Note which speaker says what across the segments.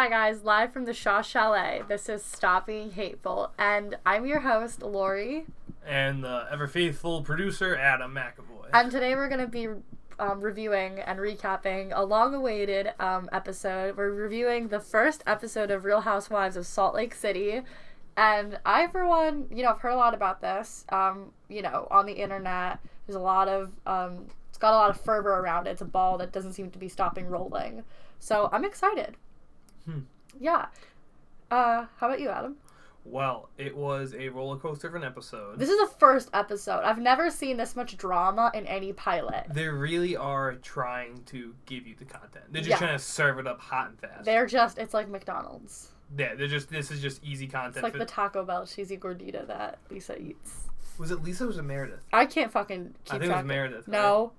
Speaker 1: Hi guys, live from the Shaw Chalet. This is Stop Being Hateful, and I'm your host, Lori.
Speaker 2: And the ever-faithful producer, Adam McAvoy.
Speaker 1: And today we're going to be reviewing and recapping a long-awaited episode. We're reviewing the first episode of Real Housewives of Salt Lake City. And I, for one, I've heard a lot about this, on the internet. There's a lot of, it's got a lot of fervor around it. It's a ball that doesn't seem to be stopping rolling. So I'm excited. Yeah. How about you, Adam?
Speaker 2: Well, it was a roller coaster of an episode.
Speaker 1: This is the first episode. I've never seen this much drama in any pilot.
Speaker 2: They really are trying to give you the content. They're just trying to serve it up hot and fast.
Speaker 1: It's like McDonald's.
Speaker 2: Yeah, this is just easy content.
Speaker 1: It's like the Taco Bell cheesy gordita that Lisa eats.
Speaker 2: Was it Lisa or was it Meredith?
Speaker 1: I can't fucking keep track.
Speaker 2: I think it was Meredith.
Speaker 1: No.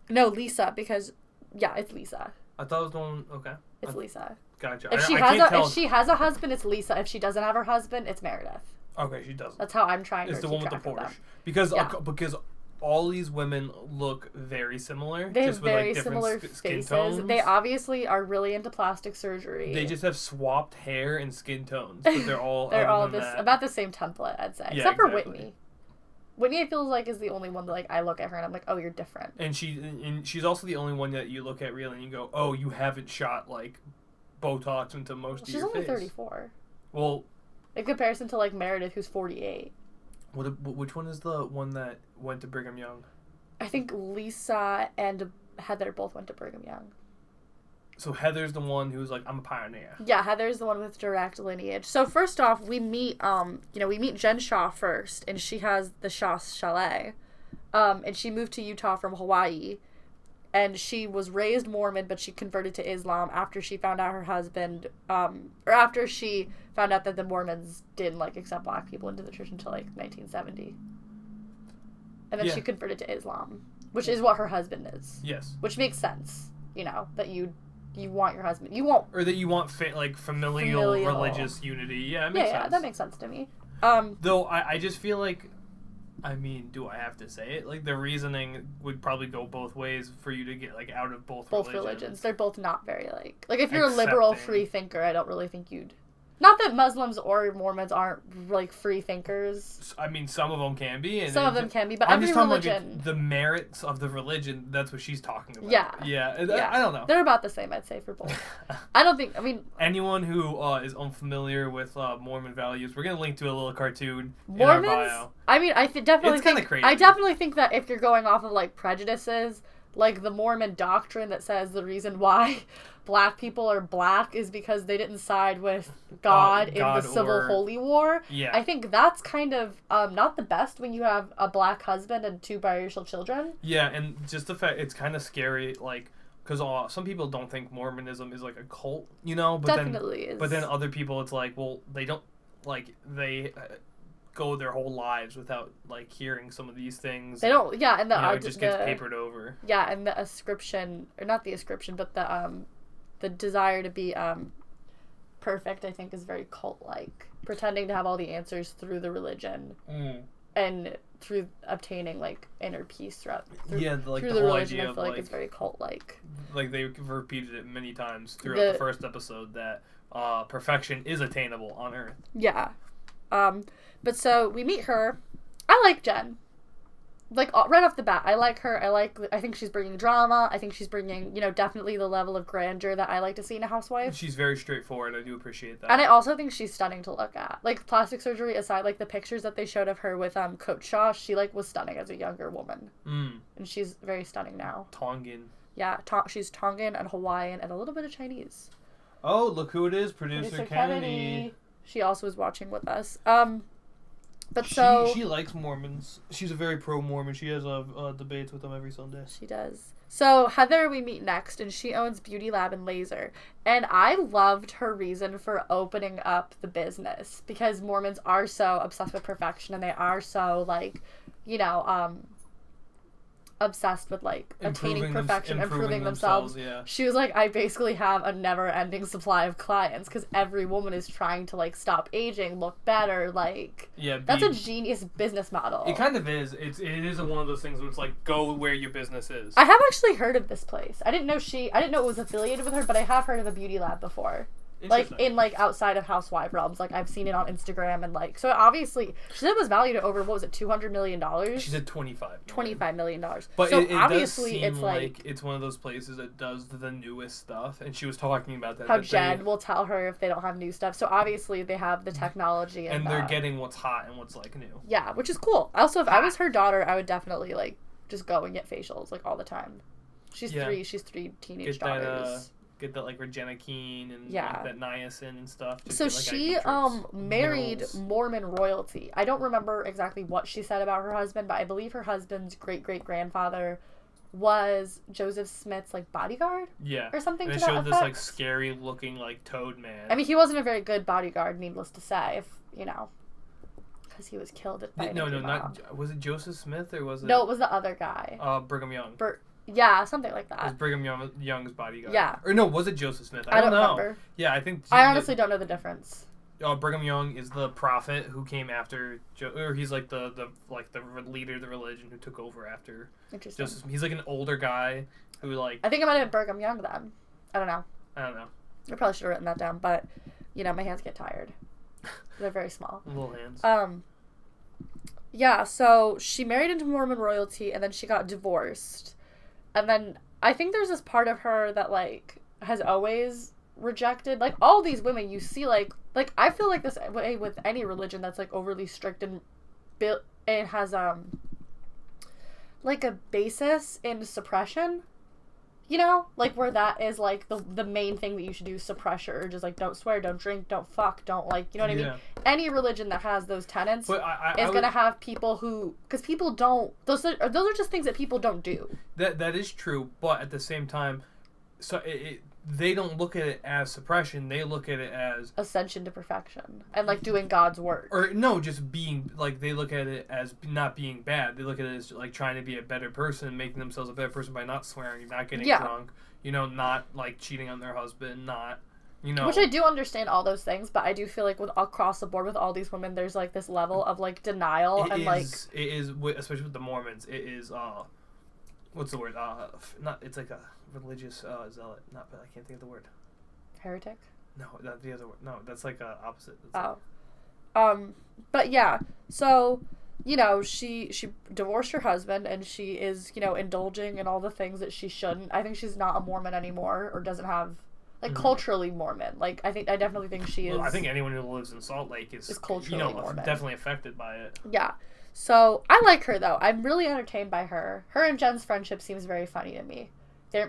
Speaker 1: Right? No, Lisa, because, it's Lisa.
Speaker 2: I thought it was the one, okay.
Speaker 1: It's Lisa.
Speaker 2: Gotcha.
Speaker 1: If she has a husband, it's Lisa. If she doesn't have her husband, it's Meredith.
Speaker 2: Okay, she doesn't.
Speaker 1: That's how I'm trying to keep
Speaker 2: It's the one with the
Speaker 1: track of
Speaker 2: Porsche. Because all these women look very similar.
Speaker 1: They have
Speaker 2: just with
Speaker 1: very
Speaker 2: different
Speaker 1: similar
Speaker 2: skin
Speaker 1: faces.
Speaker 2: tones.
Speaker 1: They obviously are really into plastic surgery.
Speaker 2: They just have swapped hair and skin tones, but they're all
Speaker 1: about the same template, I'd say.
Speaker 2: Yeah,
Speaker 1: Except for
Speaker 2: exactly.
Speaker 1: Whitney. Whitney, I feel like, is the only one that I look at her and I'm like, oh, you're different.
Speaker 2: And she's also the only one that you look at really and you go, oh, you haven't shot Botox into most of your face.
Speaker 1: She's only 34.
Speaker 2: Well,
Speaker 1: in comparison to Meredith, who's 48.
Speaker 2: Which one is the one that went to Brigham Young?
Speaker 1: I think Lisa and Heather both went to Brigham Young.
Speaker 2: So Heather's the one who's I'm a pioneer.
Speaker 1: Yeah, Heather's the one with direct lineage. So first off, we meet Jen Shaw first, and she has the Shaw Chalet. And she moved to Utah from Hawaii. And she was raised Mormon, but she converted to Islam after she found out her husband, or after she found out that the Mormons didn't accept black people into the church until 1970. And then she converted to Islam, which is what her husband is.
Speaker 2: Yes.
Speaker 1: Which makes sense, that you want your husband. You won't.
Speaker 2: Or that you want familial religious unity. Yeah, it makes sense.
Speaker 1: Yeah, that makes sense to me.
Speaker 2: Though I just feel do I have to say it? The reasoning would probably go both ways for you to get out of both religions.
Speaker 1: They're both not very if you're a liberal free thinker, I don't really think you'd. Not that Muslims or Mormons aren't free thinkers.
Speaker 2: I mean, some of them can be.
Speaker 1: Some of them can be, but
Speaker 2: I'm
Speaker 1: every
Speaker 2: just
Speaker 1: religion.
Speaker 2: The merits of the religion. That's what she's talking about.
Speaker 1: Yeah.
Speaker 2: I don't know.
Speaker 1: They're about the same, I'd say, for both. I don't think.
Speaker 2: Anyone who is unfamiliar with Mormon values, we're gonna link to a little cartoon
Speaker 1: Mormons,
Speaker 2: in our bio.
Speaker 1: I mean, definitely.
Speaker 2: It's kind of crazy.
Speaker 1: I definitely think that if you're going off of prejudices, the Mormon doctrine that says the reason why black people are black is because they didn't side with God in the Civil Holy War.
Speaker 2: Yeah.
Speaker 1: I think that's kind of not the best when you have a black husband and two biracial children.
Speaker 2: Yeah, and just the fact it's kind of scary, because some people don't think Mormonism is a cult, but
Speaker 1: Definitely is.
Speaker 2: But then other people, it's well, they don't they go their whole lives without hearing some of these things.
Speaker 1: They don't. Yeah, and
Speaker 2: it just gets papered over.
Speaker 1: Yeah, and the ascription, or not the ascription, but the desire to be perfect, I think, is very cult-like. Pretending to have all the answers through the religion, and through obtaining inner peace through
Speaker 2: the
Speaker 1: religion.
Speaker 2: whole idea
Speaker 1: I feel it's very cult-like.
Speaker 2: They've repeated it many times throughout the first episode that perfection is attainable on Earth.
Speaker 1: Yeah. But so we meet her. I like Jen. Right off the bat, I like her. I think she's bringing drama. I think she's bringing, definitely the level of grandeur that I like to see in a housewife.
Speaker 2: She's very straightforward. I do appreciate that.
Speaker 1: And I also think she's stunning to look at. Plastic surgery aside, the pictures that they showed of her with Coach Shaw, she was stunning as a younger woman. And she's very stunning now.
Speaker 2: Tongan.
Speaker 1: Yeah, she's Tongan and Hawaiian and a little bit of Chinese.
Speaker 2: Oh, look who it is, Producer Kennedy.
Speaker 1: She also is watching with us. But
Speaker 2: she likes Mormons. She's a very pro-Mormon. She has debates with them every Sunday.
Speaker 1: She does. So Heather we meet next, and she owns Beauty Lab and Laser. And I loved her reason for opening up the business, because Mormons are so obsessed with perfection, and they are so obsessed with like attaining
Speaker 2: Improving
Speaker 1: perfection, improving themselves.
Speaker 2: Yeah.
Speaker 1: She was like, I basically have a never-ending supply of clients because every woman is trying to like stop aging, look better. Like, that's a genius business model.
Speaker 2: It kind of is. It is one of those things where it's like, go where your business is.
Speaker 1: I have actually heard of this place. I didn't know it was affiliated with her, but I have heard of a beauty lab before. Like, in, like, outside of housewife realms. Like, I've seen it on Instagram and, like... So, obviously, she said it was valued at over, what was it, $200 million?
Speaker 2: She said $25 million.
Speaker 1: $25 million.
Speaker 2: But
Speaker 1: so,
Speaker 2: it
Speaker 1: obviously,
Speaker 2: does seem
Speaker 1: it's like...
Speaker 2: It's one of those places that does the newest stuff. And she was talking about that.
Speaker 1: How Jen will tell her if they don't have new stuff. So, obviously, they have the technology and
Speaker 2: they're getting what's hot and what's, like, new.
Speaker 1: Yeah, which is cool. Also, if I was her daughter, I would definitely, like, just go and get facials, like, all the time. She's three teenage daughters.
Speaker 2: Get that like Regina Keene and like, that niacin and stuff.
Speaker 1: So she married Mormon royalty. I don't remember exactly what she said about her husband, but I believe her husband's great-great-grandfather was Joseph Smith's like bodyguard.
Speaker 2: Yeah.
Speaker 1: Or something
Speaker 2: and
Speaker 1: to that effect.
Speaker 2: And it showed this like scary looking like toad man.
Speaker 1: I mean, he wasn't a very good bodyguard, needless to say, because he was killed by
Speaker 2: not was it Joseph Smith or was it?
Speaker 1: No, it was the other guy.
Speaker 2: Brigham Young.
Speaker 1: Yeah, something like that.
Speaker 2: It was Brigham Young's bodyguard.
Speaker 1: Yeah.
Speaker 2: Or no, was it Joseph Smith?
Speaker 1: I don't know. Remember.
Speaker 2: Yeah, I think...
Speaker 1: I honestly don't know the difference.
Speaker 2: Brigham Young is the prophet who came after... or he's like the leader of the religion who took over after Joseph. He's like an older guy who like...
Speaker 1: I think I might have Brigham Young then. I don't know. I probably should have written that down, but, my hands get tired. They're very small.
Speaker 2: Little hands.
Speaker 1: Yeah, so she married into Mormon royalty, and then she got divorced. And then I think there's this part of her that, like, has always rejected, like, all these women you see, like, I feel like this way with any religion that's, like, overly strict and it has, like, a basis in suppression, like, where that is, like, the main thing that you should do, suppress your urges, like, don't swear, don't drink, don't fuck, don't, like, you know what I mean? Any religion that has those tenets is going to have people who, because people don't, those are just things that people don't do.
Speaker 2: That is true, but at the same time, so they don't look at it as suppression, they look at it as...
Speaker 1: ascension to perfection, and, like, doing God's work.
Speaker 2: Or, no, just being, like, they look at it as not being bad, they look at it as, like, trying to be a better person, making themselves a better person by not swearing, not getting drunk, not, like, cheating on their husband, not,
Speaker 1: Which I do understand all those things, but I do feel like across the board with all these women, there's, like, this level of, like, denial It
Speaker 2: is, especially with the Mormons, it is, what's the word, it's like a... religious zealot. But I can't think of the word.
Speaker 1: Heretic?
Speaker 2: No, that's the other word. No, that's like opposite.
Speaker 1: But yeah, so, she divorced her husband and she is, indulging in all the things that she shouldn't. I think she's not a Mormon anymore or doesn't have, like, culturally Mormon. Like, I definitely think she is.
Speaker 2: Well, I think anyone who lives in Salt Lake is culturally Mormon. Definitely affected by it.
Speaker 1: Yeah. So, I like her, though. I'm really entertained by her. Her and Jen's friendship seems very funny to me. They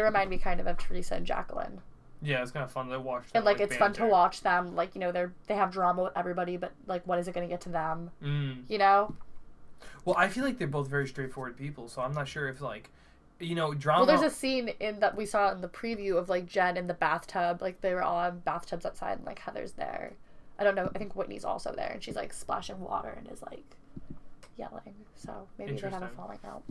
Speaker 1: remind me kind of Teresa and Jacqueline.
Speaker 2: Yeah, it's kind of fun to watch them.
Speaker 1: And, like, it's fun to watch them. Like, they have drama with everybody, but, like, what is it going to get to them?
Speaker 2: Well, I feel like they're both very straightforward people, so I'm not sure if, like, drama...
Speaker 1: Well, there's a scene that we saw in the preview of, like, Jen in the bathtub. Like, they were all in bathtubs outside, and, like, Heather's there. I don't know. I think Whitney's also there, and she's, like, splashing water and is, like, yelling. So maybe they have a falling out.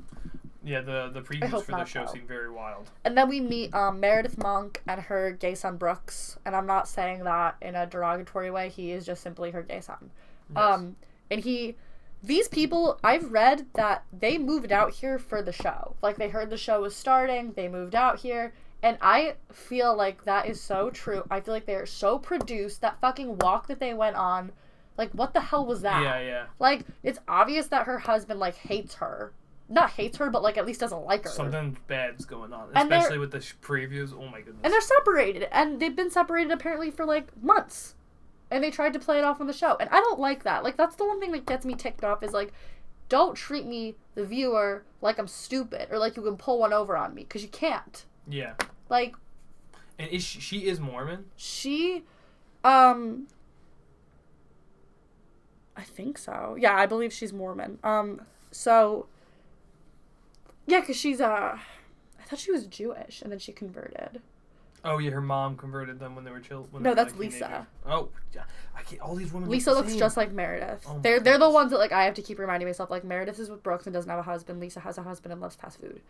Speaker 2: Yeah, the previews for the show seem very wild.
Speaker 1: And then we meet Meredith Monk and her gay son Brooks, and I'm not saying that in a derogatory way. He is just simply her gay son. Yes. And these people, I've read that they moved out here for the show. Like, they heard the show was starting, they moved out here, and I feel like that is so true. I feel like they are so produced. That fucking walk that they went on, like, what the hell was that?
Speaker 2: Yeah.
Speaker 1: Like, it's obvious that her husband, like, hates her. Not hates her, but, like, at least doesn't like her.
Speaker 2: Something bad's going on. Especially with the previews. Oh, my goodness.
Speaker 1: And they're separated. And they've been separated, apparently, for, like, months. And they tried to play it off on the show. And I don't like that. Like, that's the one thing that gets me ticked off is, like, don't treat me, the viewer, like I'm stupid. Or like you can pull one over on me. Because you can't.
Speaker 2: Yeah.
Speaker 1: Like...
Speaker 2: And she is Mormon?
Speaker 1: She, I think so. Yeah, I believe she's Mormon. So... Yeah, because she's, I thought she was Jewish, and then she converted.
Speaker 2: Oh yeah, her mom converted them when they were
Speaker 1: No, that's Lisa.
Speaker 2: Oh, yeah. I can't. All these women.
Speaker 1: Lisa looks just like Meredith.
Speaker 2: Oh
Speaker 1: they're the ones that like I have to keep reminding myself. Like Meredith is with Brooks and doesn't have a husband. Lisa has a husband and loves fast food.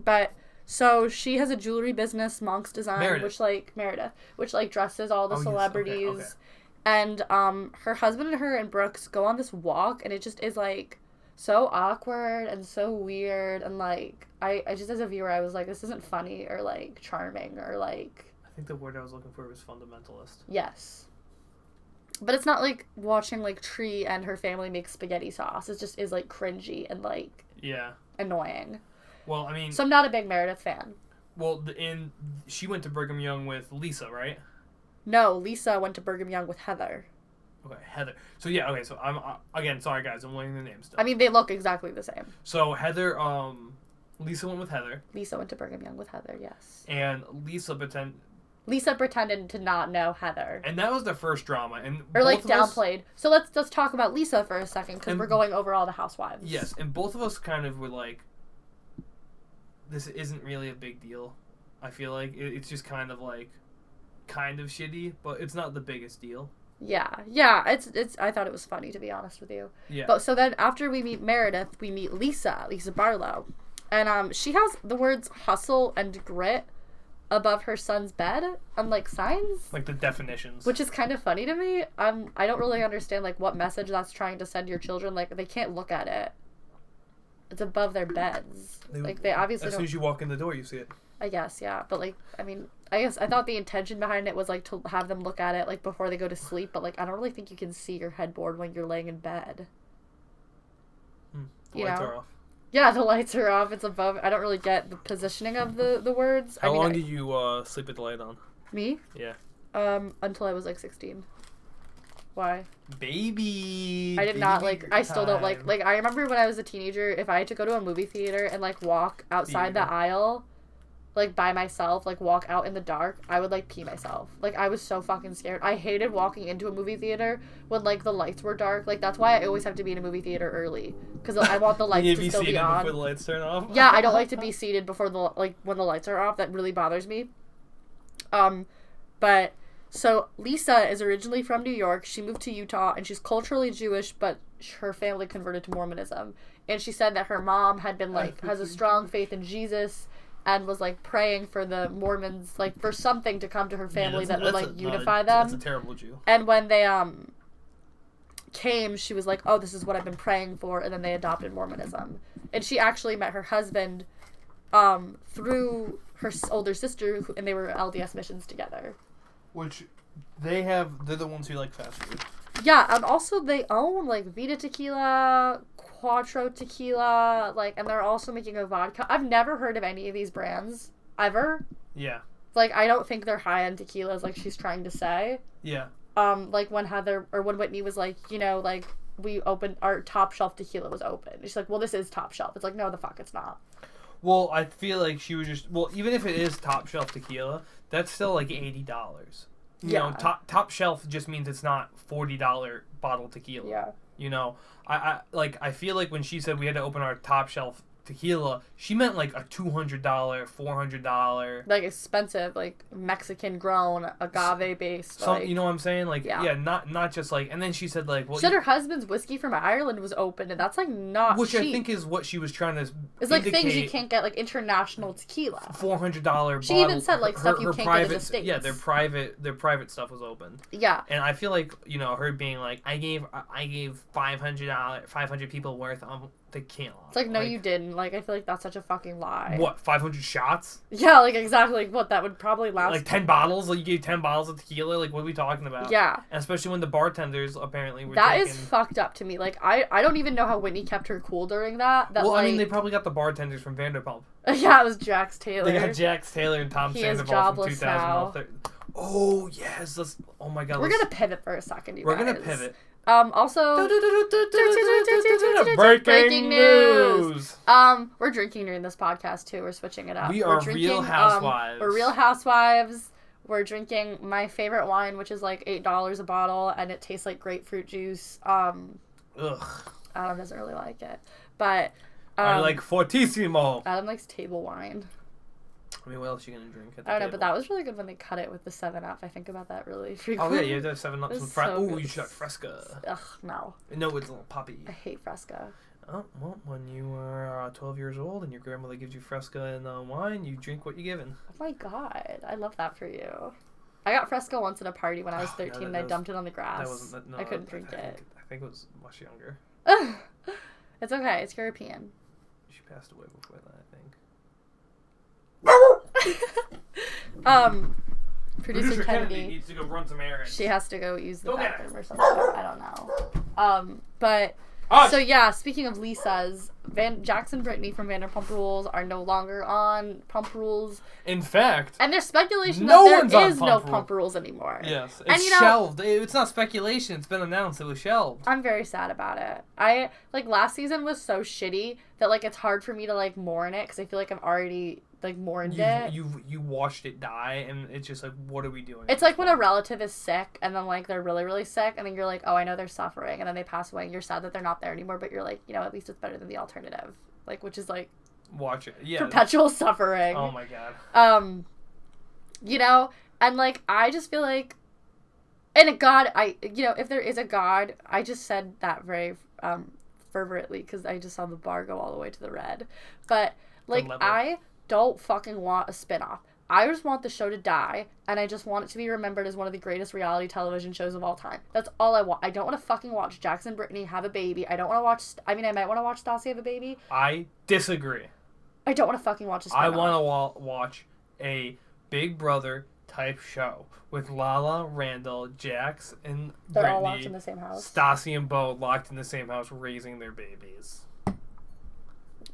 Speaker 1: But so she has a jewelry business, Monk's Design, Meredith, which like dresses all the celebrities.
Speaker 2: Yes. Okay.
Speaker 1: And her husband and her and Brooks go on this walk, and it just is like so awkward and so weird, and like I just as a viewer I was like, this isn't funny or like charming or like.
Speaker 2: I think the word I was looking for was fundamentalist.
Speaker 1: Yes. But it's not like watching like Tree and her family make spaghetti sauce. It just is like cringy and like annoying.
Speaker 2: Well, I mean,
Speaker 1: so I'm not a big Meredith fan.
Speaker 2: Well, she went to Brigham Young with Lisa, right?
Speaker 1: No, Lisa went to Brigham Young with Heather.
Speaker 2: Okay, Heather. So yeah, okay. So I'm again sorry guys, I'm learning the names still.
Speaker 1: I mean, they look exactly the same.
Speaker 2: So Heather, Lisa went with Heather.
Speaker 1: Lisa went to Brigham Young with Heather, yes.
Speaker 2: And Lisa
Speaker 1: pretended to not know Heather.
Speaker 2: And that was the first drama.
Speaker 1: Or like downplayed. So let's talk about Lisa for a second, because we're going over all the housewives.
Speaker 2: Yes, and both of us kind of were like, this isn't really a big deal. I feel like it's just kind of shitty, but it's not the biggest deal.
Speaker 1: Yeah, it's. I thought it was funny, to be honest with you.
Speaker 2: Yeah.
Speaker 1: But so then after we meet Meredith, we meet Lisa Barlow, and she has the words hustle and grit above her son's bed on like signs,
Speaker 2: like the definitions,
Speaker 1: which is kind of funny to me. I don't really understand like what message that's trying to send your children. Like they can't look at it. It's above their beds. They obviously
Speaker 2: as soon as you walk in the door, you see it.
Speaker 1: I guess, yeah. But like, I mean, I thought the intention behind it was like to have them look at it like before they go to sleep. But like, I don't really think you can see your headboard when you're laying in bed.
Speaker 2: The lights are off.
Speaker 1: Yeah, the lights are off. It's above. I don't really get the positioning of the words.
Speaker 2: How long did you sleep with the light on?
Speaker 1: Me?
Speaker 2: Yeah.
Speaker 1: Until I was like 16. Why?
Speaker 2: Baby.
Speaker 1: I did not like. I still don't like. Like I remember when I was a teenager, if I had to go to a movie theater and like walk outside the aisle, like by myself, like walk out in the dark, I would like pee myself. Like I was so fucking scared. I hated walking into a movie theater when like the lights were dark. Like that's why I always have to be in a movie theater early, because I want the lights to still be on.
Speaker 2: Before the lights turn off.
Speaker 1: Yeah, I don't like to be seated before when the lights are off. That really bothers me. But so Lisa is originally from New York. She moved to Utah, and she's culturally Jewish, but her family converted to Mormonism. And she said that her mom had been has a strong faith in Jesus, and was like praying for the Mormons, like for something to come to her family that would like unify them.
Speaker 2: That's a terrible Jew.
Speaker 1: And when they came, she was like, "Oh, this is what I've been praying for," and then they adopted Mormonism. And she actually met her husband through her older sister, and they were LDS missions together.
Speaker 2: Which they're the ones who like fast food.
Speaker 1: Yeah, and also they own like Vita Tequila, Quattro Tequila, like, and they're also making a vodka. I've never heard of any of these brands ever.
Speaker 2: Yeah.
Speaker 1: Like, I don't think they're high-end tequilas, like she's trying to say.
Speaker 2: Yeah.
Speaker 1: Like when when Whitney was like, you know, like we opened our top shelf tequila was open. She's like, well, this is top shelf. It's like, no, the fuck, it's not.
Speaker 2: Well, I feel like she was just even if it is top shelf tequila, that's still like $80. You know, top shelf just means it's not $40 bottle tequila.
Speaker 1: Yeah.
Speaker 2: You know, I feel like when she said we had to open our top shelf tequila, she meant like a $200, $400,
Speaker 1: like expensive, like Mexican grown agave based.
Speaker 2: So you know what I'm saying? Like not just like. And then she said like, well,
Speaker 1: she said her husband's whiskey from Ireland was open, and that's like not
Speaker 2: which
Speaker 1: cheap.
Speaker 2: I think is what she was trying to.
Speaker 1: It's like things you can't get, like international tequila.
Speaker 2: $400.
Speaker 1: She even said like stuff you can't get in the States.
Speaker 2: Yeah, their private stuff was open.
Speaker 1: Yeah.
Speaker 2: And I feel like, you know, her being like, I gave $500 people worth of tequila.
Speaker 1: It's like, no, you didn't. Like, I feel like that's such a fucking lie.
Speaker 2: What, 500 shots?
Speaker 1: Yeah, like exactly. Like, what, that would probably last.
Speaker 2: Like 10 bottles? Like you gave 10 bottles of tequila? Like, what are we talking about?
Speaker 1: Yeah.
Speaker 2: And especially when the bartenders apparently were
Speaker 1: That is fucked up to me. Like, I don't even know how Whitney kept her cool during that.
Speaker 2: Well,
Speaker 1: like,
Speaker 2: I mean, they probably got the bartenders from Vanderpump.
Speaker 1: Yeah, it was Jax Taylor.
Speaker 2: They got Jax Taylor and Tom Sandoval from 2012. Oh, yes. Oh, my God.
Speaker 1: We're going to pivot for a second, you guys.
Speaker 2: We're going to pivot.
Speaker 1: Also,
Speaker 2: breaking news.
Speaker 1: We're drinking during this podcast too. We're switching it up.
Speaker 2: We're drinking, Real Housewives.
Speaker 1: We're Real Housewives. We're drinking my favorite wine, which is like $8 a bottle, and it tastes like grapefruit juice.
Speaker 2: Ugh.
Speaker 1: Adam doesn't really like it, but
Speaker 2: I like Fortissimo.
Speaker 1: Adam likes table wine.
Speaker 2: I mean, what else are you gonna drink at the
Speaker 1: I don't know,
Speaker 2: table?
Speaker 1: but that was really good when they cut it with the 7-Up. I think about that really frequently.
Speaker 2: Oh yeah, you have to have 7 Up.
Speaker 1: So
Speaker 2: You should have Fresca.
Speaker 1: Ugh, no.
Speaker 2: No, it's a little poppy.
Speaker 1: I hate Fresca.
Speaker 2: Oh, well, when you were 12 years old and your grandmother gives you Fresca and wine, you drink what you're given.
Speaker 1: Oh my god, I love that for you. I got Fresca once at a party when I was 13 and I dumped it on the grass. I couldn't drink it.
Speaker 2: I think it was much younger.
Speaker 1: It's okay, it's European.
Speaker 2: She passed away before that, I think.
Speaker 1: Producer Kennedy
Speaker 2: needs to go run some errands.
Speaker 1: She has to go use the bathroom or something. I don't know. But so yeah, speaking of Lisa's, Jackson Brittany from Vanderpump Rules are no longer on Pump Rules.
Speaker 2: In fact,
Speaker 1: and there's speculation that there is no Pump Rules anymore.
Speaker 2: Yes, it's shelved. It's not speculation. It's been announced. It was shelved.
Speaker 1: I'm very sad about it. Last season was so shitty that it's hard for me to mourn it because I feel like I've already mourned it.
Speaker 2: You watched it die, and it's just what are we doing?
Speaker 1: It's like when a relative is sick, and then they're really, really sick, and then you're like, oh, I know they're suffering, and then they pass away, and you're sad that they're not there anymore, but you're like, at least it's better than the alternative, which is
Speaker 2: watch it, yeah,
Speaker 1: perpetual suffering.
Speaker 2: Oh my god.
Speaker 1: And I just feel like, and a god, if there is a god, I just said that very fervently because I just saw the bar go all the way to the red, but I don't fucking want a spinoff. I just want the show to die, and I just want it to be remembered as one of the greatest reality television shows of all time. That's all I want. I don't want to fucking watch Jackson Brittany have a baby. I don't want to watch... I might want to watch Stassi have a baby.
Speaker 2: I disagree.
Speaker 1: I don't want to fucking watch a spinoff.
Speaker 2: I want to watch a Big Brother type show with Lala, Randall, Jax, and
Speaker 1: They're
Speaker 2: Brittany,
Speaker 1: all locked in the same house.
Speaker 2: Stassi and Bo locked in the same house raising their babies.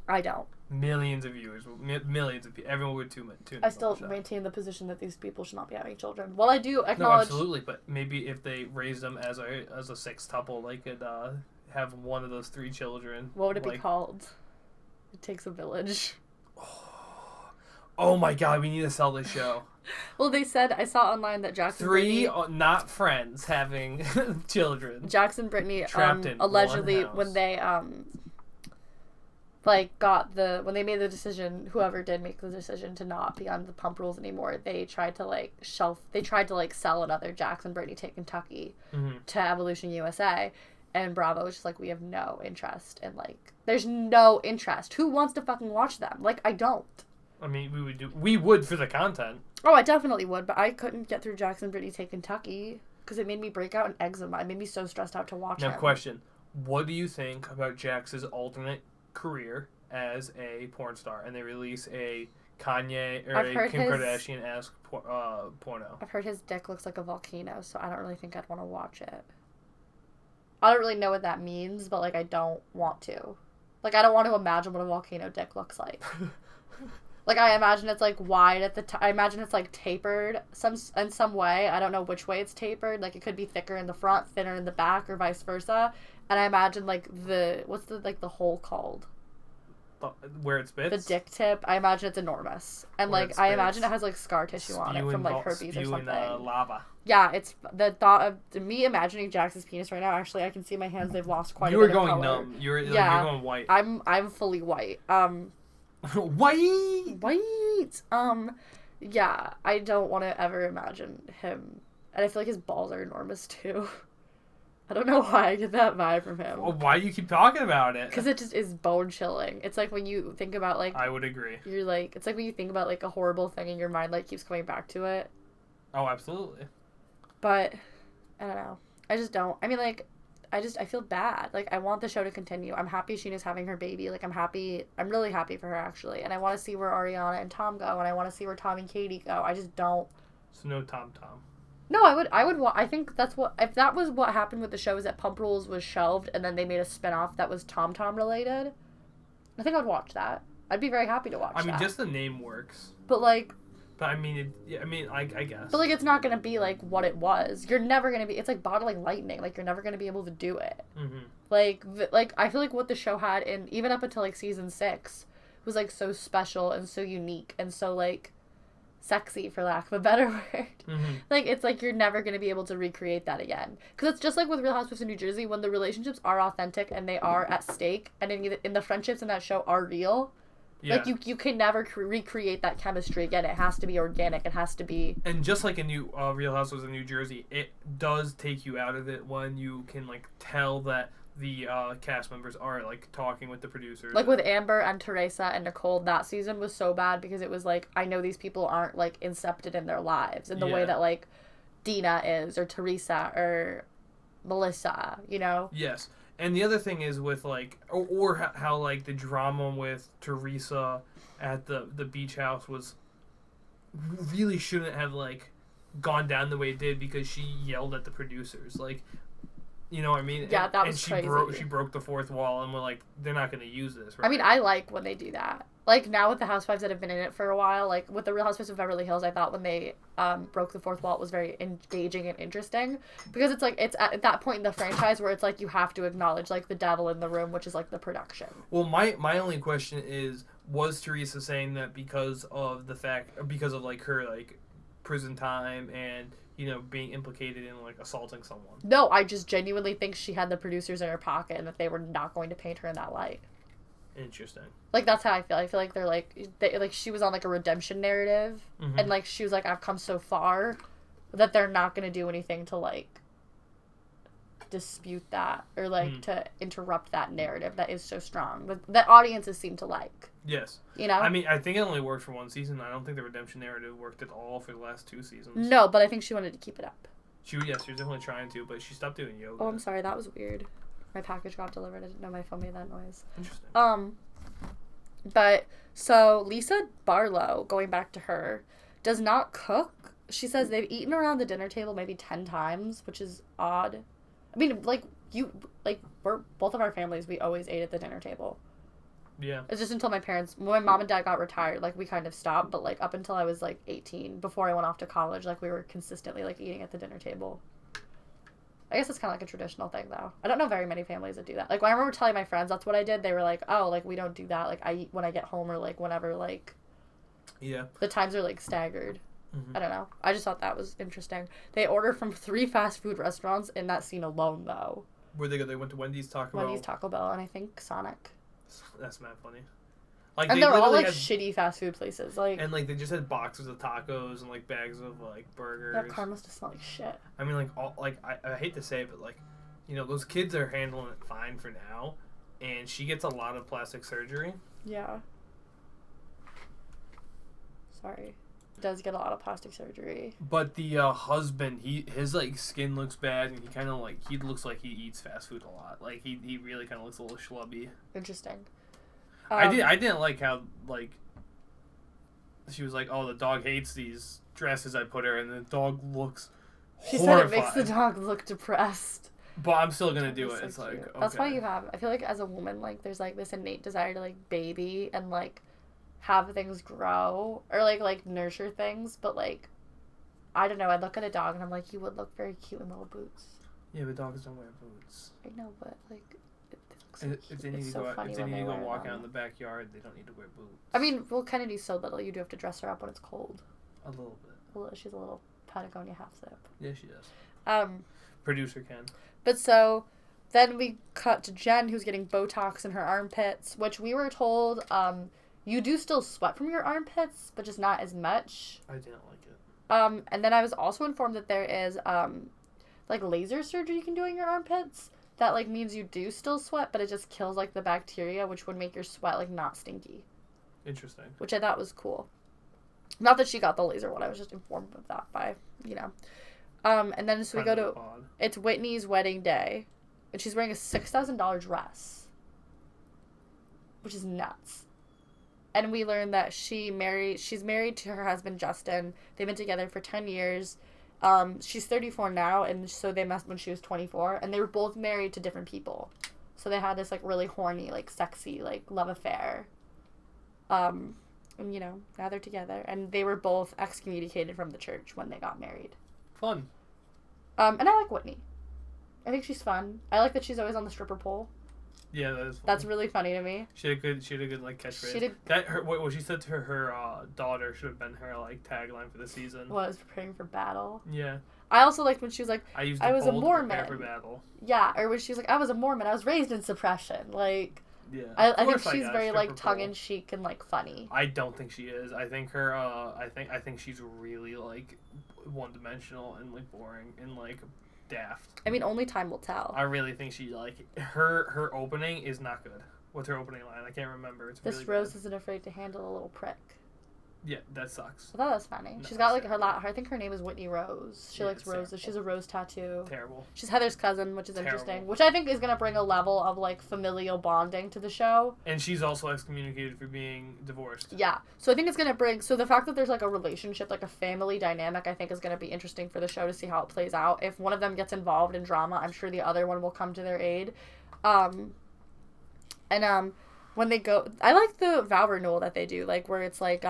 Speaker 1: I don't.
Speaker 2: Millions of viewers, millions of people. Everyone would tune in.
Speaker 1: I still maintain the position that these people should not be having children. Well, I do acknowledge...
Speaker 2: No, absolutely, but maybe if they raised them as a sextuple, they could have one of those 3 children.
Speaker 1: What would it be called? It Takes a Village.
Speaker 2: Oh my god, we need to sell this show.
Speaker 1: Well, they said, I saw online that Jackson
Speaker 2: 3 not friends having children.
Speaker 1: Jackson Brittany
Speaker 2: trapped in
Speaker 1: allegedly
Speaker 2: one house.
Speaker 1: When they when they made the decision, whoever did make the decision to not be on the Pump Rules anymore, they tried to sell another Jackson Brittany Take Kentucky to Evolution USA, and Bravo was just we have no interest in there's no interest. Who wants to fucking watch them? I don't.
Speaker 2: I mean, we would for the content.
Speaker 1: Oh, I definitely would, but I couldn't get through Jackson Brittany Take Kentucky because it made me break out in eczema. It made me so stressed out to watch
Speaker 2: Now, question. What do you think about Jax's alternate career as a porn star? And they release a Kanye or a Kim Kardashian-esque porno.
Speaker 1: I've heard his dick looks like a volcano, so I don't really think I'd want to watch it. I don't really know what that means, but I don't want to. I don't want to imagine what a volcano dick looks like. I imagine it's wide at the top. I imagine it's tapered in some way. I don't know which way it's tapered. It could be thicker in the front, thinner in the back, or vice versa. And I imagine what's the hole called?
Speaker 2: Where it spits?
Speaker 1: The dick tip. I imagine it's enormous. And I imagine it has scar tissue on it from herpes or something.
Speaker 2: Lava.
Speaker 1: Yeah, it's the thought of me imagining Jax's penis right now. Actually, I can see my hands. They've lost quite a bit of color.
Speaker 2: You were going numb. You're going white.
Speaker 1: I'm fully white. White. Yeah, I don't want to ever imagine him, and I feel like his balls are enormous too. I don't know why I get that vibe from him.
Speaker 2: Well, why do you keep talking about it?
Speaker 1: Because it just is bone chilling. It's when you think about
Speaker 2: I would agree.
Speaker 1: You're it's when you think about a horrible thing and your mind keeps coming back to it.
Speaker 2: Oh, absolutely.
Speaker 1: But I don't know. I just don't. I mean, I feel bad. I want the show to continue. I'm happy Sheena's having her baby. I'm happy. I'm really happy for her, actually. And I want to see where Ariana and Tom go, and I want to see where Tom and Katie go. I just don't.
Speaker 2: So no Tom.
Speaker 1: No, I think that's if that was what happened with the show, is that Pump Rules was shelved, and then they made a spinoff that was Tom related. I think I'd watch that. I'd be very happy to watch that.
Speaker 2: I mean, just the name works.
Speaker 1: But
Speaker 2: But I mean, I guess.
Speaker 1: But it's not gonna be what it was. You're never gonna be. It's like bottling lightning. You're never gonna be able to do it.
Speaker 2: Mm-hmm.
Speaker 1: I feel what the show had, in even up until season 6, was so special and so unique and so sexy, for lack of a better word.
Speaker 2: Mm-hmm.
Speaker 1: It's you're never gonna be able to recreate that again. Because it's just with Real Housewives of New Jersey, when the relationships are authentic and they are at stake, and in the friendships in that show are real.
Speaker 2: Yeah.
Speaker 1: Like, you can never recreate that chemistry again. It has to be organic. It has to be...
Speaker 2: And just like in Real Housewives of New Jersey, it does take you out of it when you can, like, tell that the cast members are, like, talking with the producers.
Speaker 1: Like, with Amber and Teresa and Nicole, that season was so bad because it was, like, I know these people aren't, like, incepted in their lives in the way that, like, Dina is, or Teresa, or Melissa, you know?
Speaker 2: Yes. And the other thing is with, like, or how like, the drama with Teresa at the beach house was really shouldn't have, like, gone down the way it did because she yelled at the producers. Like, you know what I mean?
Speaker 1: Yeah, that was crazy.
Speaker 2: She broke the fourth wall and we're like, they're not going to use this, right?
Speaker 1: I mean, I like when they do that. Like, now with the housewives that have been in it for a while, like, with the Real Housewives of Beverly Hills, I thought when they broke the fourth wall, it was very engaging and interesting. Because it's, like, it's at that point in the franchise where it's, like, you have to acknowledge, like, the devil in the room, which is, like, the production.
Speaker 2: Well, my only question is, was Teresa saying that because of, like, her, like, prison time and, you know, being implicated in, like, assaulting someone?
Speaker 1: No, I just genuinely think she had the producers in her pocket and that they were not going to paint her in that light.
Speaker 2: Interesting.
Speaker 1: Like, that's how I feel. I feel like they're, like, she was on, like, a redemption narrative, and, like, she was like, I've come so far that they're not going to do anything to, like, dispute that, or, like, to interrupt that narrative that is so strong, but that audiences seem to like.
Speaker 2: Yes.
Speaker 1: You know?
Speaker 2: I mean, I think it only worked for one season. I don't think the redemption narrative worked at all for the last 2 seasons.
Speaker 1: No, but I think she wanted to keep it up.
Speaker 2: She was definitely trying to, but she stopped doing yoga.
Speaker 1: Oh, I'm sorry, that was weird. My package got delivered. I didn't know my phone made that noise.
Speaker 2: Interesting.
Speaker 1: But, so, Lisa Barlow, going back to her, does not cook. She says they've eaten around the dinner table maybe 10 times, which is odd. I mean, we're both of our families, we always ate at the dinner table.
Speaker 2: Yeah.
Speaker 1: It's just until when my mom and dad got retired, like, we kind of stopped, but, like, up until I was, like, 18, before I went off to college, like, we were consistently, like, eating at the dinner table. I guess it's kind of like a traditional thing, though. I don't know very many families that do that. Like, when I remember telling my friends that's what I did, they were like, oh, like, we don't do that. Like, I eat when I get home, or, like, whenever, like...
Speaker 2: Yeah.
Speaker 1: The times are, like, staggered. I don't know. I just thought that was interesting. They ordered from 3 fast food restaurants in that scene alone, though.
Speaker 2: Where'd they go? They went to Wendy's, Taco Bell,
Speaker 1: and I think Sonic.
Speaker 2: That's mad funny. Like,
Speaker 1: and they're all, like, shitty fast food places. Like,
Speaker 2: and, like, they just had boxes of tacos and, like, bags of, like, burgers.
Speaker 1: That car must have smelled like shit.
Speaker 2: I mean, like, I hate to say it, but, like, you know, those kids are handling it fine for now, and she gets a lot of plastic surgery.
Speaker 1: Yeah. Sorry. Does get a lot of plastic surgery.
Speaker 2: But the husband, his like skin looks bad, and he kind of like he looks like he eats fast food a lot. Like he really kind of looks a little schlubby.
Speaker 1: Interesting.
Speaker 2: I didn't like how like she was like, oh, the dog hates these dresses I put her, and the dog looks horrified.
Speaker 1: She said it makes the dog look depressed.
Speaker 2: But I'm still gonna do it.
Speaker 1: So
Speaker 2: it's cute. Like okay.
Speaker 1: That's why you have. I feel like as a woman, like there's like this innate desire to like baby and like have things grow or like nurture things, but like I don't know, I look at a dog and I'm like, you would look very cute in little boots.
Speaker 2: Yeah, but dogs don't wear boots.
Speaker 1: I know, but like
Speaker 2: if they need to go walk out in the backyard, they don't need to wear boots.
Speaker 1: I mean, well, Kennedy's so little, you do have to dress her up when it's cold.
Speaker 2: A little bit.
Speaker 1: She's a little Patagonia half zip.
Speaker 2: Yeah, she does. Producer Ken.
Speaker 1: But so then we cut to Jen, who's getting Botox in her armpits, which we were told you do still sweat from your armpits, but just not as much.
Speaker 2: I didn't like it.
Speaker 1: And then I was also informed that there is, like, laser surgery you can do in your armpits. That, like, means you do still sweat, but it just kills, like, the bacteria, which would make your sweat, like, not stinky.
Speaker 2: Interesting.
Speaker 1: Which I thought was cool. Not that she got the laser one. I was just informed of that by, you know. And then so we go to... It's Whitney's wedding day. And she's wearing a $6,000 dress. Which is nuts. And we learned that she's married to her husband, Justin. They've been together for 10 years. She's 34 now, and so they met when she was 24. And they were both married to different people. So they had this, like, really horny, like, sexy, like, love affair. And, you know, now they're together. And they were both excommunicated from the church when they got married.
Speaker 2: Fun.
Speaker 1: And I like Whitney. I think she's fun. I like that she's always on the stripper pole.
Speaker 2: Yeah, that is funny.
Speaker 1: That's really funny to me.
Speaker 2: She had a good like catchphrase. What she said to her daughter should have been her like tagline for the season.
Speaker 1: Was preparing for battle.
Speaker 2: Yeah.
Speaker 1: I also liked when she was like,
Speaker 2: I was
Speaker 1: a Mormon.
Speaker 2: To prepare for battle.
Speaker 1: Yeah, or when she was like, I was a Mormon. I was raised in suppression. Like,
Speaker 2: Yeah.
Speaker 1: I think
Speaker 2: Of course
Speaker 1: she's
Speaker 2: got a
Speaker 1: very, like,
Speaker 2: stripper pole.
Speaker 1: tongue-in-cheek and, like, funny.
Speaker 2: I don't think she is. I think her. I think she's really like one-dimensional and like boring and like daft.
Speaker 1: I mean, only time will tell.
Speaker 2: I really think she like her opening is not good. What's her opening line? I can't remember. It's
Speaker 1: This
Speaker 2: really
Speaker 1: rose
Speaker 2: bad.
Speaker 1: isn't afraid to handle a little prick.
Speaker 2: Yeah, that sucks.
Speaker 1: I thought that was funny.
Speaker 2: No,
Speaker 1: She's got like
Speaker 2: it's
Speaker 1: her
Speaker 2: terrible.
Speaker 1: I think her name is Whitney Rose. She
Speaker 2: Yeah,
Speaker 1: likes
Speaker 2: it's
Speaker 1: roses.
Speaker 2: terrible.
Speaker 1: She has a rose tattoo.
Speaker 2: Terrible.
Speaker 1: She's Heather's cousin, which is
Speaker 2: Terrible.
Speaker 1: interesting. Which I think is gonna bring a level of like familial bonding to the show.
Speaker 2: And she's also excommunicated for being divorced.
Speaker 1: Yeah. So I think it's gonna bring the fact that there's like a relationship, like a family dynamic, I think is gonna be interesting for the show to see how it plays out. If one of them gets involved in drama, I'm sure the other one will come to their aid. When they go, I like the vow renewal that they do, like where it's like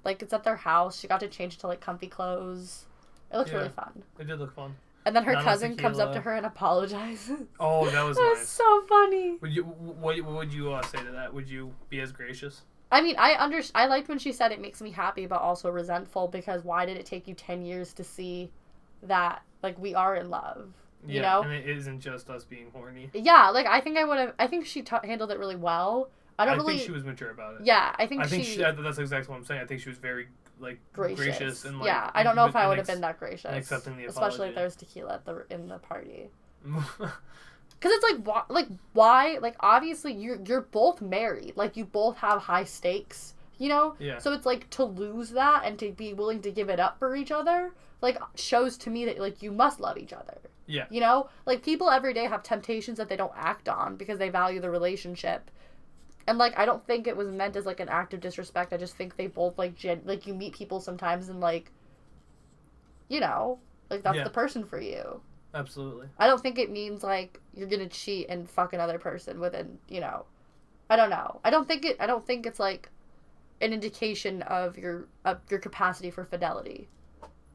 Speaker 1: it's at their house. She got to change to like comfy clothes. It looks really fun.
Speaker 2: It did look fun.
Speaker 1: And then her
Speaker 2: Nana
Speaker 1: cousin comes up
Speaker 2: tequila.
Speaker 1: to her and apologizes.
Speaker 2: Oh, that was
Speaker 1: That was
Speaker 2: nice.
Speaker 1: so funny.
Speaker 2: What would you say to that? Would you be as gracious?
Speaker 1: I mean, I liked when she said it makes me happy, but also resentful because why did it take you 10 years to see that like we are in love? You know?
Speaker 2: And it isn't just us being horny.
Speaker 1: Yeah, like I think she handled it really well. I
Speaker 2: think she was mature about it.
Speaker 1: Yeah, I think
Speaker 2: that's exactly what I'm saying. I think she was very like gracious and like.
Speaker 1: Yeah, I don't know if I would have been that gracious.
Speaker 2: And accepting the apology.
Speaker 1: Especially if there was tequila in the party. Because it's why? Like obviously you're both married. Like you both have high stakes. You know.
Speaker 2: Yeah.
Speaker 1: So it's like to lose that and to be willing to give it up for each other. Like shows to me that like you must love each other.
Speaker 2: Yeah.
Speaker 1: You know, like people every day have temptations that they don't act on because they value the relationship. And, like, I don't think it was meant as, like, an act of disrespect. I just think they both, like, you meet people sometimes and, like, you know, like, that's the person for you.
Speaker 2: Absolutely.
Speaker 1: I don't think it means, like, you're gonna cheat and fuck another person within, you know. I don't know. I don't think it's, like, an indication of your capacity for fidelity,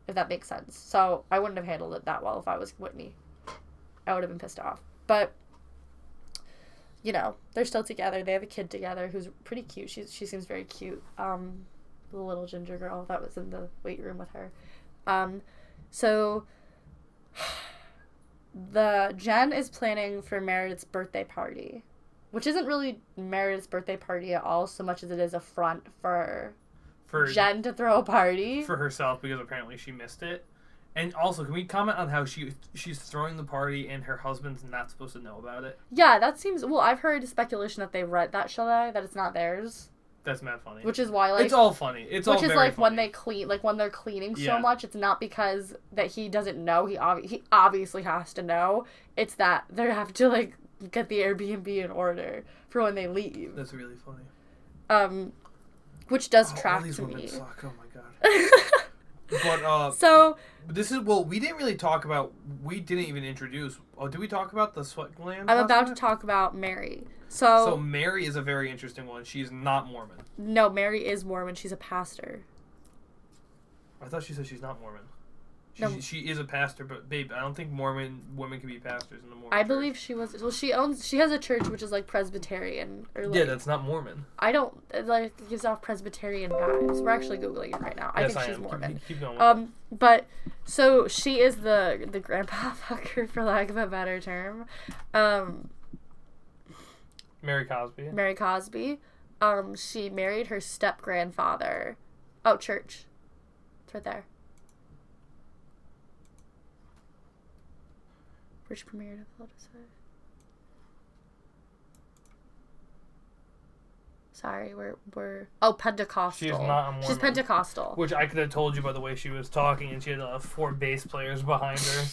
Speaker 1: if that makes sense. So, I wouldn't have handled it that well if I was Whitney. I would have been pissed off. But... you know, they're still together. They have a kid together who's pretty cute. She seems very cute. The little ginger girl that was in the weight room with her. So the Jen is planning for Meredith's birthday party, which isn't really Meredith's birthday party at all, so much as it is a front for Jen to throw a party
Speaker 2: for herself because apparently she missed it. And also, can we comment on how she's throwing the party and her husband's not supposed to know about it?
Speaker 1: Yeah, that seems... Well, I've heard speculation that they rent that chalet, that it's not theirs.
Speaker 2: That's mad funny.
Speaker 1: Which is why, like...
Speaker 2: It's all funny. It's all very funny. Which is, like,
Speaker 1: when they clean... Like, when they're cleaning so much, it's not because that he doesn't know. He obviously has to know. It's that they have to, like, get the Airbnb in order for when they leave.
Speaker 2: That's really funny.
Speaker 1: Which does track
Speaker 2: all these
Speaker 1: to
Speaker 2: women
Speaker 1: me.
Speaker 2: suck. Oh, my God. But,
Speaker 1: so...
Speaker 2: This is, well, we didn't really talk about, we didn't even introduce, did we talk about the sweat gland?
Speaker 1: I'm about to talk about Mary. So
Speaker 2: Mary is a very interesting one. She's not Mormon.
Speaker 1: No, Mary is Mormon. She's a pastor.
Speaker 2: I thought she said she's not Mormon.
Speaker 1: No.
Speaker 2: She is a pastor, but babe, I don't think Mormon women can be pastors in the Mormon
Speaker 1: I
Speaker 2: church.
Speaker 1: believe she was. Well, she has a church which is like Presbyterian. Or like,
Speaker 2: yeah, that's not Mormon.
Speaker 1: I don't like it gives off Presbyterian vibes. We're actually googling it right now.
Speaker 2: Yes,
Speaker 1: I think she's Mormon.
Speaker 2: Keep going.
Speaker 1: But so she is the grandpa fucker, for lack of a better term.
Speaker 2: Mary Cosby.
Speaker 1: Mary Cosby. She married her step grandfather. Oh, church. It's right there. Which premiered of Lotusfire. Sorry, we're Pentecostal.
Speaker 2: She's not a Mormon.
Speaker 1: She's Pentecostal.
Speaker 2: Which I could have told you by the way she was talking, and she had 4 bass players behind her.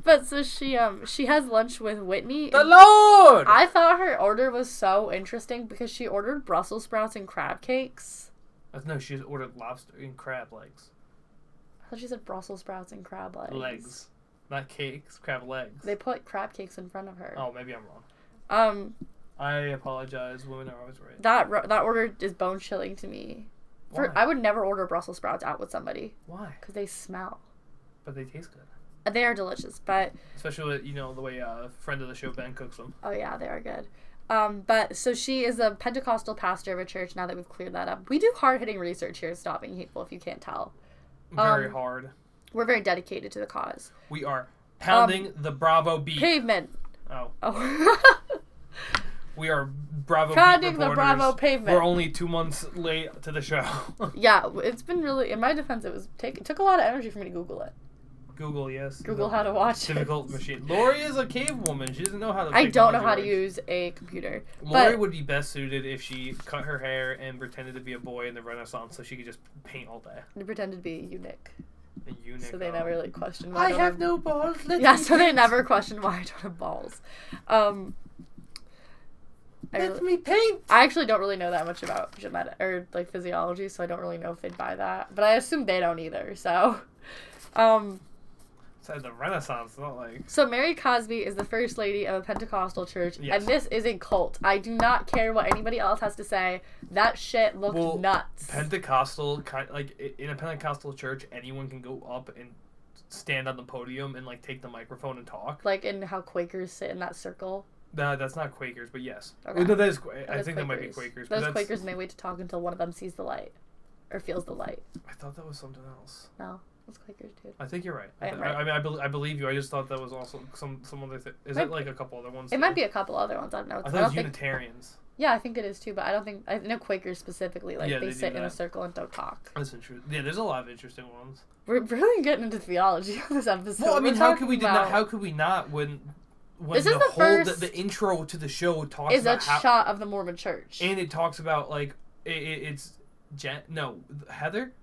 Speaker 1: But so she has lunch with Whitney.
Speaker 2: The Lord!
Speaker 1: I thought her order was so interesting because she ordered Brussels sprouts and crab cakes.
Speaker 2: No, she just ordered lobster and crab legs.
Speaker 1: I thought she said Brussels sprouts and crab legs.
Speaker 2: Legs. Not cakes, crab legs.
Speaker 1: They put crab cakes in front of her.
Speaker 2: Oh, maybe I'm wrong. I apologize. Women are always right.
Speaker 1: That order is bone chilling to me.
Speaker 2: Why?
Speaker 1: I would never order Brussels sprouts out with somebody.
Speaker 2: Why?
Speaker 1: Because they smell.
Speaker 2: But they taste good.
Speaker 1: They are delicious, but...
Speaker 2: Especially with, the way a friend of the show, Ben, cooks them.
Speaker 1: Oh, yeah, they are good. But, so she is a Pentecostal pastor of a church, now that we've cleared that up. We do hard-hitting research here at Stop Being Hateful, if you can't tell.
Speaker 2: Very hard.
Speaker 1: We're very dedicated to the cause.
Speaker 2: We are pounding the Bravo beat.
Speaker 1: Pavement.
Speaker 2: Oh. We are Bravo
Speaker 1: prodding
Speaker 2: Beat
Speaker 1: the
Speaker 2: reporters.
Speaker 1: Bravo pavement.
Speaker 2: We're only 2 months late to the show.
Speaker 1: Yeah, it's been really. In my defense, it took a lot of energy for me to Google it.
Speaker 2: Google, yes.
Speaker 1: Google how to watch
Speaker 2: difficult
Speaker 1: it.
Speaker 2: machine. Lori is a cave woman. She doesn't know how to.
Speaker 1: I don't know how to use a computer.
Speaker 2: Lori would be best suited if she cut her hair and pretended to be a boy in the Renaissance, so she could just paint all day.
Speaker 1: And pretended to be a eunuch.
Speaker 2: A eunuch.
Speaker 1: So they never really questioned
Speaker 2: why I have no balls.
Speaker 1: So they never questioned why I don't have balls.
Speaker 2: Let me paint.
Speaker 1: I actually don't really know that much about genetic or like physiology, so I don't really know if they'd buy that. But I assume they don't either. So,
Speaker 2: It's the Renaissance, not like.
Speaker 1: So Mary Cosby is the first lady of a Pentecostal church,
Speaker 2: yes.
Speaker 1: and this is a cult. I do not care what anybody else has to say. That shit looked nuts.
Speaker 2: Pentecostal, in a Pentecostal church, anyone can go up and stand on the podium and like take the microphone and talk.
Speaker 1: Like in how Quakers sit in that circle.
Speaker 2: No, that's not Quakers, but yes.
Speaker 1: Okay.
Speaker 2: No, that is. I
Speaker 1: Quakers.
Speaker 2: think that might be Quakers.
Speaker 1: Those Quakers, and they wait to talk until one of them sees the light, or feels the light.
Speaker 2: I thought that was something else.
Speaker 1: No, those Quakers, dude.
Speaker 2: I think you're right.
Speaker 1: Right.
Speaker 2: I believe you. I just thought that was also some other thing. Is it like a couple other ones?
Speaker 1: It might be a couple other ones. I don't know.
Speaker 2: I thought it was Unitarians.
Speaker 1: Yeah, I think it is too, but I don't think I know Quakers specifically. Like they sit in a circle and don't talk.
Speaker 2: That's interesting. Yeah, there's a lot of interesting ones.
Speaker 1: We're really getting into theology on this episode.
Speaker 2: Well, I mean, how could we not when
Speaker 1: this is the first
Speaker 2: the intro to the show talks
Speaker 1: is
Speaker 2: about
Speaker 1: a shot of the Mormon Church,
Speaker 2: and it talks about like it's Heather,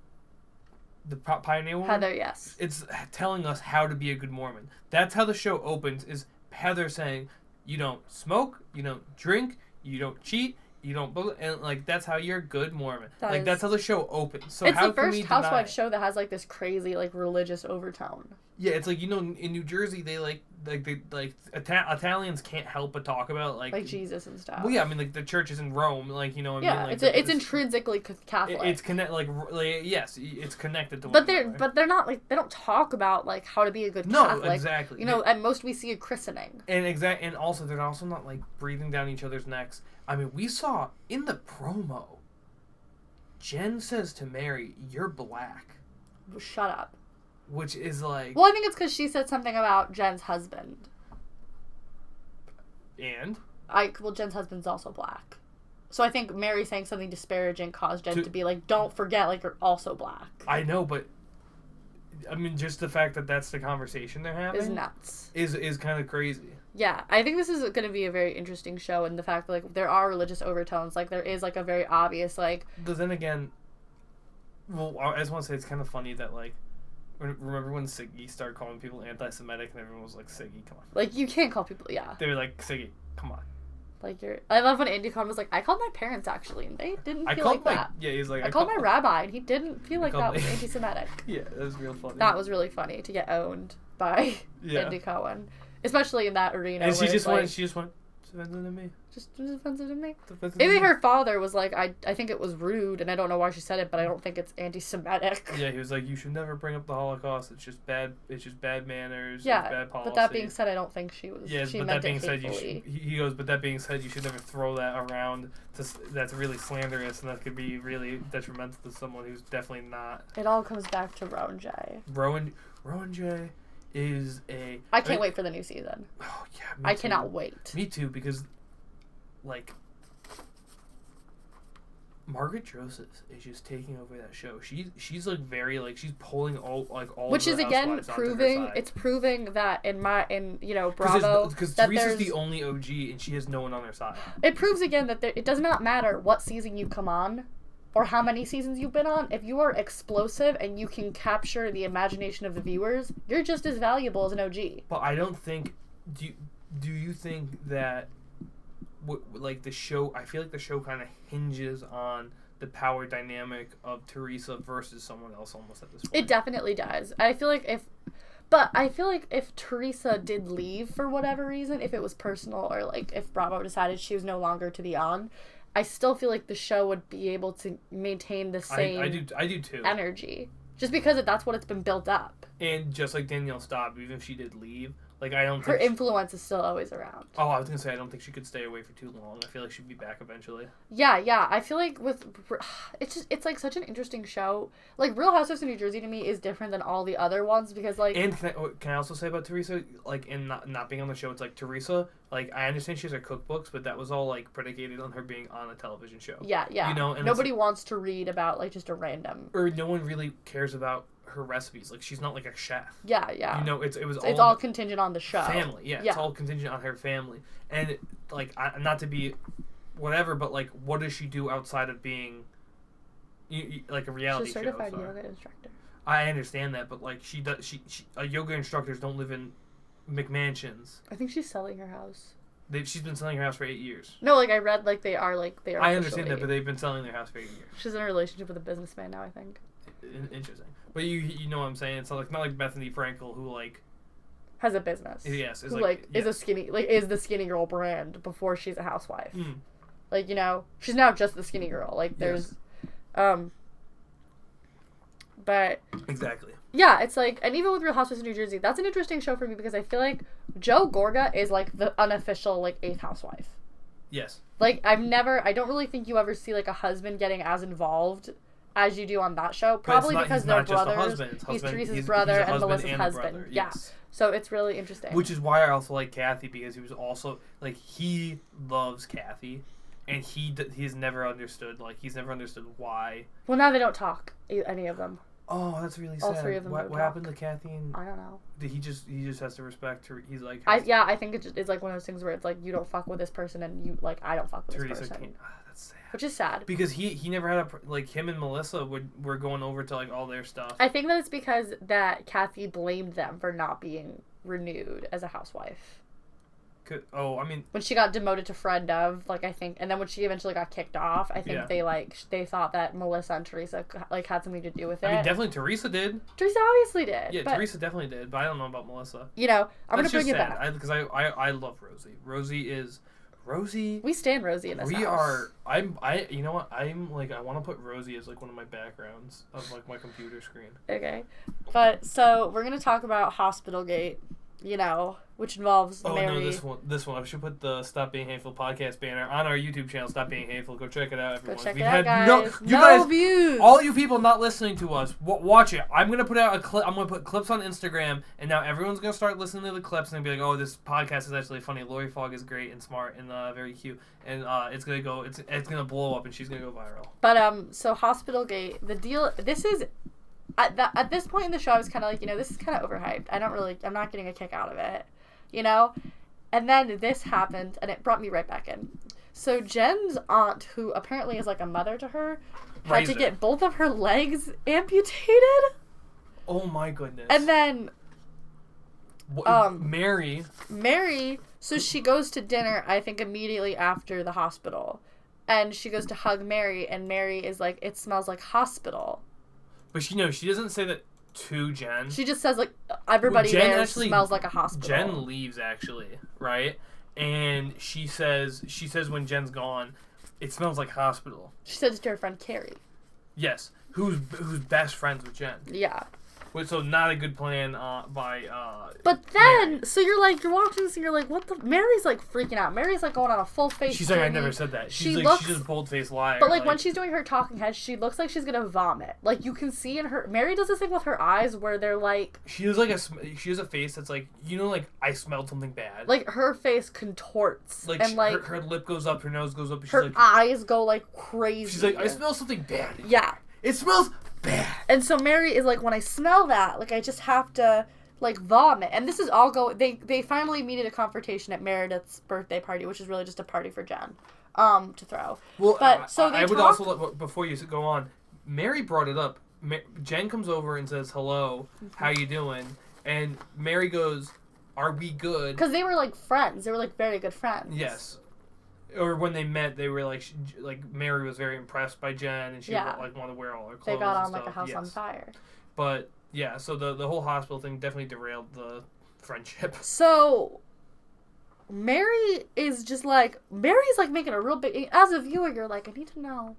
Speaker 2: the pioneer woman.
Speaker 1: Heather, yes.
Speaker 2: It's telling us how to be a good Mormon. That's how the show opens. Is Heather saying, "You don't smoke, you don't drink, you don't cheat." You don't, and like that's how you're a good Mormon. That's how the show opens. So
Speaker 1: it's
Speaker 2: how
Speaker 1: the first
Speaker 2: can we
Speaker 1: housewife show that has like this crazy like religious overtone.
Speaker 2: Yeah, it's like in New Jersey they Italians can't help but talk about like
Speaker 1: Jesus and stuff.
Speaker 2: Well, yeah, I mean like the church is in Rome, like
Speaker 1: yeah,
Speaker 2: I mean,
Speaker 1: it's intrinsically Catholic.
Speaker 2: It's yes, it's connected to.
Speaker 1: But they're not like they don't talk about like how to be a good Catholic.
Speaker 2: No, exactly.
Speaker 1: At most we see a christening.
Speaker 2: And also they're also not like breathing down each other's necks. I mean, we saw in the promo, Jen says to Mary, "You're black."
Speaker 1: Shut up.
Speaker 2: Which is like...
Speaker 1: Well, I think it's because she said something about Jen's husband.
Speaker 2: And?
Speaker 1: Jen's husband's also black. So I think Mary saying something disparaging caused Jen to be like, don't forget, like, you're also black.
Speaker 2: I know, but... I mean, just the fact that that's the conversation they're having...
Speaker 1: Is nuts.
Speaker 2: Is kind of crazy.
Speaker 1: Yeah, I think this is going to be a very interesting show, and the fact that, like, there are religious overtones. Like, there is, like, a very obvious, like...
Speaker 2: But then again... Well, I just want to say it's kind of funny that, like... Remember when Siggy started calling people anti-Semitic and everyone was like, Siggy, come on.
Speaker 1: Like, you can't call people... Yeah.
Speaker 2: They were like, Siggy, come on.
Speaker 1: Like, I love when Andy Cohen was like, I called my parents, actually, and they didn't feel like that.
Speaker 2: Yeah, he's like...
Speaker 1: I called my rabbi, and he didn't feel like that was anti-Semitic.
Speaker 2: Yeah, that was real funny.
Speaker 1: That was really funny to get owned by Andy Cohen. Especially in that arena.
Speaker 2: And she just went, it's offensive to me.
Speaker 1: Just offensive to me. Maybe her father was like, I think it was rude, and I don't know why she said it, but I don't think it's anti-Semitic.
Speaker 2: Yeah, he was like, you should never bring up the Holocaust. It's just bad manners.
Speaker 1: Yeah,
Speaker 2: it's bad policy.
Speaker 1: But that being said, I don't think she was.
Speaker 2: Yeah,
Speaker 1: she
Speaker 2: but
Speaker 1: meant
Speaker 2: that being
Speaker 1: it
Speaker 2: said,
Speaker 1: hatefully.
Speaker 2: he goes, but that being said, you should never throw that around. That's really slanderous, and that could be really detrimental to someone who's definitely not.
Speaker 1: It all comes back to Rowan J.
Speaker 2: Rowan J is a...
Speaker 1: I can't wait for the new season.
Speaker 2: Oh, yeah,
Speaker 1: I cannot wait.
Speaker 2: Me too, because, like, Margaret Joseph is just taking over that show. She's like very like she's pulling all
Speaker 1: which is again proving that in Bravo
Speaker 2: because Teresa's the only OG and she has no one on her side.
Speaker 1: It proves again that it does not matter what season you come on or how many seasons you've been on. If you are explosive and you can capture the imagination of the viewers, you're just as valuable as an OG.
Speaker 2: But I don't think do you think that like the show, I feel like the show kind of hinges on the power dynamic of Teresa versus someone else almost at this point.
Speaker 1: It definitely does. I feel like if Teresa did leave for whatever reason, if it was personal or like if Bravo decided she was no longer to be on, I still feel like the show would be able to maintain the same
Speaker 2: I do too.
Speaker 1: energy. Just because that's what it's been built up.
Speaker 2: And just like Danielle Staub, even if she did leave, Like, I don't
Speaker 1: Her
Speaker 2: think
Speaker 1: influence is still always around.
Speaker 2: Oh, I was gonna say, I don't think she could stay away for too long. I feel like she'd be back eventually.
Speaker 1: Yeah. I feel like it's like such an interesting show. Like, Real Housewives of New Jersey to me is different than all the other ones because, like...
Speaker 2: And can I also say about Teresa, like, in not being on the show, it's like, Teresa, like, I understand she has her cookbooks, but that was all, like, predicated on her being on a television show.
Speaker 1: Yeah.
Speaker 2: You know? And
Speaker 1: nobody wants to read about, like, just a random...
Speaker 2: Or no one really cares about her recipes. Like, she's not like a chef.
Speaker 1: Yeah.
Speaker 2: You know, it's
Speaker 1: all contingent on the show.
Speaker 2: Family, yeah. It's all contingent on her family. And, like, not to be whatever, but, like, what does she do outside of being, like, a reality show?
Speaker 1: She's a certified yoga instructor.
Speaker 2: I understand that, but, like, she yoga instructors don't live in McMansions.
Speaker 1: I think she's selling her house.
Speaker 2: She's been selling her house for 8 years.
Speaker 1: No, like, I read, like, they are.
Speaker 2: I understand that, but they've been selling their house for 8 years.
Speaker 1: She's in a relationship with a businessman now, I think.
Speaker 2: Interesting. But you know what I'm saying? It's not like Bethany Frankel, who, like...
Speaker 1: has a business.
Speaker 2: Yes.
Speaker 1: Who, like, is a skinny... Like, is the skinny girl brand before she's a housewife.
Speaker 2: Mm.
Speaker 1: Like, you know, she's now just the skinny girl. Like, there's... Yes. But...
Speaker 2: Exactly.
Speaker 1: Yeah, it's like... And even with Real Housewives of New Jersey, that's an interesting show for me because I feel like Joe Gorga is, like, the unofficial, like, 8th housewife.
Speaker 2: Yes.
Speaker 1: Like, I don't really think you ever see, like, a husband getting as involved as you do on that show. Probably because they're brothers. He's Teresa's brother and Melissa's husband. Yeah.
Speaker 2: Yes.
Speaker 1: So it's really interesting.
Speaker 2: Which is why I also like Kathy, because he was also, like, he loves Kathy, and he's never understood, like, why.
Speaker 1: Well, now they don't talk, any of them.
Speaker 2: Oh, that's really sad.
Speaker 1: All three of them
Speaker 2: What happened to Kathy?
Speaker 1: I don't know.
Speaker 2: He just has to respect her. He's like...
Speaker 1: I think it's like one of those things where it's like, you don't fuck with this person, and you, like, I don't fuck with this person.
Speaker 2: That's sad.
Speaker 1: Which is sad.
Speaker 2: Because he never had like, him and Melissa were going over to, like, all their stuff.
Speaker 1: I think that it's because that Kathy blamed them for not being renewed as a housewife.
Speaker 2: I mean...
Speaker 1: When she got demoted to friend of, like, I think... And then when she eventually got kicked off, I think they thought that Melissa and Teresa, like, had something to do with it.
Speaker 2: I mean, definitely Teresa did.
Speaker 1: Teresa obviously did.
Speaker 2: Yeah, Teresa definitely did, but I don't know about Melissa.
Speaker 1: You know, I'm going to bring it back.
Speaker 2: Because I love Rosie. Rosie...
Speaker 1: We stand Rosie in this house.
Speaker 2: You know what? I want to put Rosie as, like, one of my backgrounds of, like, my computer screen.
Speaker 1: Okay. But, so, we're going to talk about Hospital Gate, you know, which involves Mary.
Speaker 2: Oh, no, this one. I should put the Stop Being Hateful podcast banner on our YouTube channel, Stop Being Hateful. Go check it out, everyone.
Speaker 1: Go check it out, guys.
Speaker 2: No
Speaker 1: views.
Speaker 2: All you people not listening to us, watch it. I'm going to put out a clip. I'm going to put clips on Instagram, and now everyone's going to start listening to the clips and be like, oh, this podcast is actually funny. Lori Fogg is great and smart and very cute. And it's going to blow up, and she's going to go viral. But,
Speaker 1: so Hospital Gate, the deal, this is... At this point in the show, I was kind of like, you know, this is kind of overhyped. I'm not getting a kick out of it, you know? And then this happened, and it brought me right back in. So Jen's aunt, who apparently is like a mother to her, had to get both of her legs amputated.
Speaker 2: Oh my goodness.
Speaker 1: And then...
Speaker 2: Mary,
Speaker 1: so she goes to dinner, I think immediately after the hospital. And she goes to hug Mary, and Mary is like, it smells like hospital.
Speaker 2: But she doesn't say that to Jen.
Speaker 1: She just says, like, everybody there smells like a hospital.
Speaker 2: Jen leaves, actually, right? And she says when Jen's gone, it smells like hospital.
Speaker 1: She says it to her friend Carrie.
Speaker 2: Yes, who's best friends with Jen.
Speaker 1: Yeah.
Speaker 2: So not a good plan by
Speaker 1: But then,
Speaker 2: Mary.
Speaker 1: So you're watching this and you're like, what the... Mary's like freaking out. Mary's like going on a full face.
Speaker 2: She's like, I never said that. She's just bold-faced liar.
Speaker 1: But like when she's doing her talking head, she looks like she's gonna vomit. Like you can see in her... Mary does this thing with her eyes where they're like...
Speaker 2: She has a face that's like, you know, like, I smelled something bad.
Speaker 1: Like her face contorts.
Speaker 2: Like,
Speaker 1: and like
Speaker 2: her lip goes up, her nose goes up. And
Speaker 1: her eyes go like crazy.
Speaker 2: She's like, I smell something bad.
Speaker 1: Yeah.
Speaker 2: It smells bad.
Speaker 1: And so Mary is like, when I smell that, like, I just have to, like, vomit. And this is all they finally meet at a confrontation at Meredith's birthday party, which is really just a party for Jen, to throw.
Speaker 2: Well,
Speaker 1: but, so
Speaker 2: I would also, before you go on, Mary brought it up. Jen comes over and says, hello, how you doing? And Mary goes, are we good?
Speaker 1: Because they were, like, friends. They were, like, very good friends.
Speaker 2: Yes. Or when they met, they were like Mary was very impressed by Jen, and she wanted to wear all her clothes.
Speaker 1: They got on like a house on fire.
Speaker 2: But yeah, so the whole hospital thing definitely derailed the friendship.
Speaker 1: So Mary is just like Mary's like making a real big. As a viewer, you're like, I need to know,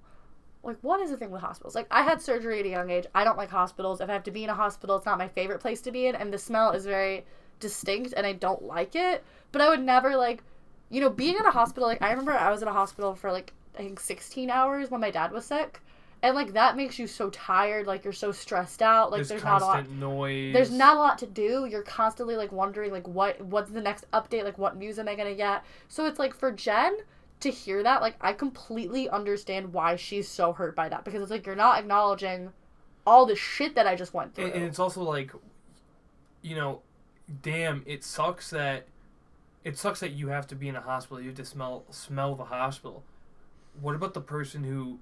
Speaker 1: like, what is the thing with hospitals? Like, I had surgery at a young age. I don't like hospitals. If I have to be in a hospital, it's not my favorite place to be in, and the smell is very distinct and I don't like it, but I would never, like, you know, being in a hospital, like, I remember I was in a hospital for, like, I think 16 hours when my dad was sick, and, like, that makes you so tired, like, you're so stressed out, like, there's not a lot,
Speaker 2: noise.
Speaker 1: There's not a lot to do, you're constantly, like, wondering, like, what's the next update, like, what news am I gonna get, so it's, like, for Jen to hear that, like, I completely understand why she's so hurt by that, because it's, like, you're not acknowledging all the shit that I just went through.
Speaker 2: And it's also, like, you know, damn, it sucks that you have to be in a hospital. You have to smell the hospital. What about the person who...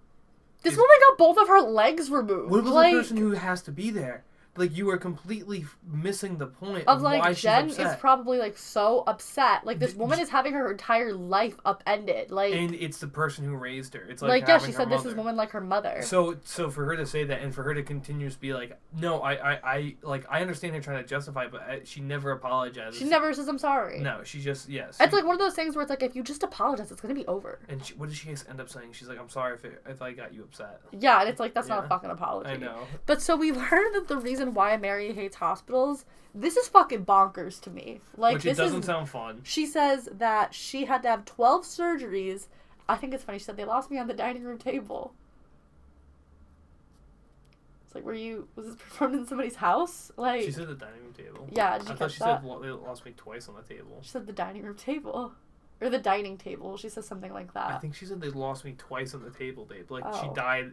Speaker 1: This woman got both of her legs removed.
Speaker 2: What about the person who has to be there? Like, you are completely missing the point of
Speaker 1: like,
Speaker 2: why
Speaker 1: Jen
Speaker 2: she's upset.
Speaker 1: is probably, like, so upset. Like, this woman is having her entire life upended. Like,
Speaker 2: and it's the person who raised her. It's like
Speaker 1: yeah, she said this is woman like her mother.
Speaker 2: So for her to say that, and for her to continue to be like, no, I understand her trying to justify it, but she never apologizes.
Speaker 1: She never says I'm sorry.
Speaker 2: No, she just, yes.
Speaker 1: It's like one of those things where it's like, if you just apologize, it's gonna be over.
Speaker 2: And what did she end up saying? She's like, I'm sorry if I got you upset.
Speaker 1: Yeah, and it's like, that's not a fucking apology.
Speaker 2: I know.
Speaker 1: But so we learned that the reason why Mary hates hospitals, this is fucking bonkers to me. Like,
Speaker 2: which it doesn't sound fun.
Speaker 1: She says that she had to have 12 surgeries. I think it's funny. She said, they lost me on the dining room table. It's like, was this performed in somebody's house? Like,
Speaker 2: she said the dining room table.
Speaker 1: Yeah, did you
Speaker 2: I thought
Speaker 1: catch
Speaker 2: she
Speaker 1: that?
Speaker 2: said they lost me twice on the table.
Speaker 1: She said the dining room table. Or the dining table. She says something like that.
Speaker 2: I think she said they lost me twice on the table, babe. Like,
Speaker 1: Oh.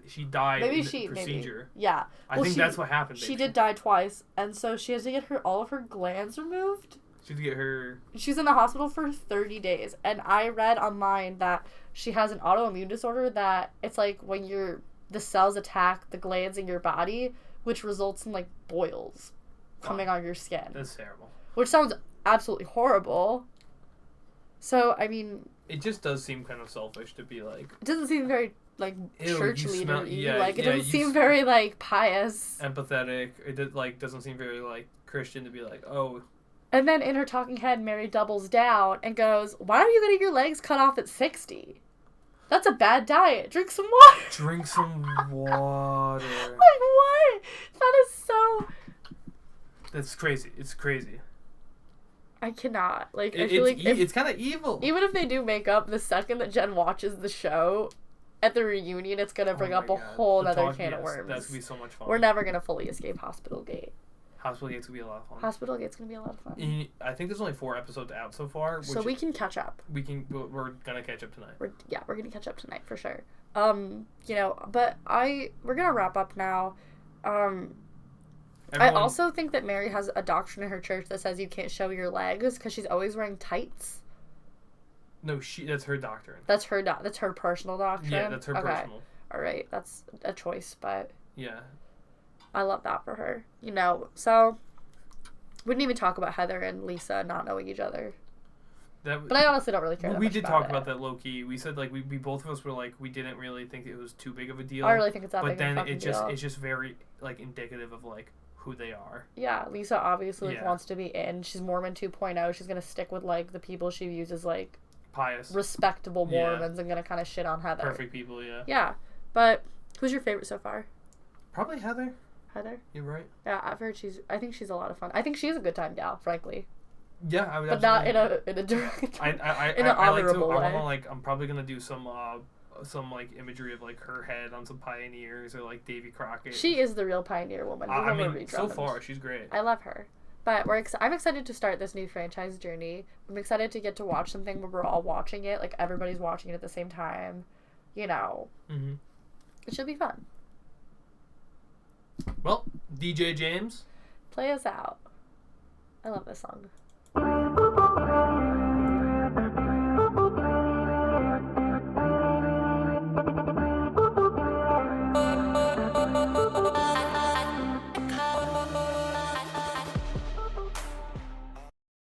Speaker 2: she died
Speaker 1: Maybe
Speaker 2: in the procedure.
Speaker 1: Maybe. Yeah.
Speaker 2: I think that's what happened, babe.
Speaker 1: She did die twice, and so she has to get all of her glands removed.
Speaker 2: She had to get her...
Speaker 1: She's in the hospital for 30 days, and I read online that she has an autoimmune disorder that it's like when the cells attack the glands in your body, which results in, like, boils coming on your skin.
Speaker 2: That's terrible.
Speaker 1: Which sounds absolutely horrible. So, I mean...
Speaker 2: It just does seem kind of selfish to be like...
Speaker 1: It doesn't seem very, like, church leader-y.
Speaker 2: Yeah,
Speaker 1: like, it doesn't seem very, like, pious.
Speaker 2: Empathetic. It doesn't seem very, like, Christian to be like, oh...
Speaker 1: And then in her talking head, Mary doubles down and goes, why are you getting your legs cut off at 60? That's a bad diet. Drink some water.
Speaker 2: Drink some water.
Speaker 1: Like, what? That is so...
Speaker 2: That's crazy. It's crazy.
Speaker 1: I cannot. Like, I feel like...
Speaker 2: It's kind of evil.
Speaker 1: Even if they do make up, the second that Jen watches the show at the reunion, it's going to bring up a whole other can of worms.
Speaker 2: That's going to be so much fun.
Speaker 1: We're never going to fully escape Hospital Gate.
Speaker 2: Hospital Gate's going to be a lot of fun.
Speaker 1: Hospital Gate's going to be a lot of fun.
Speaker 2: And I think there's only 4 episodes out so far.
Speaker 1: So we can catch up.
Speaker 2: We're going to catch up tonight.
Speaker 1: We're going to catch up tonight for sure. You know, but we're going to wrap up now. I also think that Mary has a doctrine in her church that says you can't show your legs because she's always wearing tights.
Speaker 2: No, that's her doctrine.
Speaker 1: That's her personal doctrine?
Speaker 2: Yeah, that's her personal.
Speaker 1: All right, that's a choice, but...
Speaker 2: Yeah.
Speaker 1: I love that for her. You know, so... We didn't even talk about Heather and Lisa not knowing each other. But I honestly don't really care that much
Speaker 2: We did talk about that low-key. We said, like, we both of us were like, we didn't really think it was too big of a deal.
Speaker 1: I really think it's that big of a
Speaker 2: deal.
Speaker 1: fucking deal.
Speaker 2: But then it's just very, like, indicative of, like, who they are.
Speaker 1: Yeah, Lisa obviously wants to be in. She's Mormon 2.0. She's going to stick with, like, the people she views as, like...
Speaker 2: pious.
Speaker 1: Respectable Mormons and going to kind of shit on Heather.
Speaker 2: Perfect people, yeah.
Speaker 1: Yeah. But who's your favorite so far?
Speaker 2: Probably Heather.
Speaker 1: Heather?
Speaker 2: You're right.
Speaker 1: Yeah, I've heard I think she's a lot of fun. I think she's a good time gal, frankly.
Speaker 2: Yeah, I would.
Speaker 1: But not in a direct, in an honorable way.
Speaker 2: I'm probably gonna do some like imagery of like her head on some pioneers or like Davy Crockett.
Speaker 1: She is the real pioneer woman.
Speaker 2: I mean, so far she's great.
Speaker 1: I love her. But I'm excited to start this new franchise journey. I'm excited to get to watch something where we're all watching it, like everybody's watching it at the same time. You know, It should be fun.
Speaker 2: Well, DJ James,
Speaker 1: play us out. I love this song.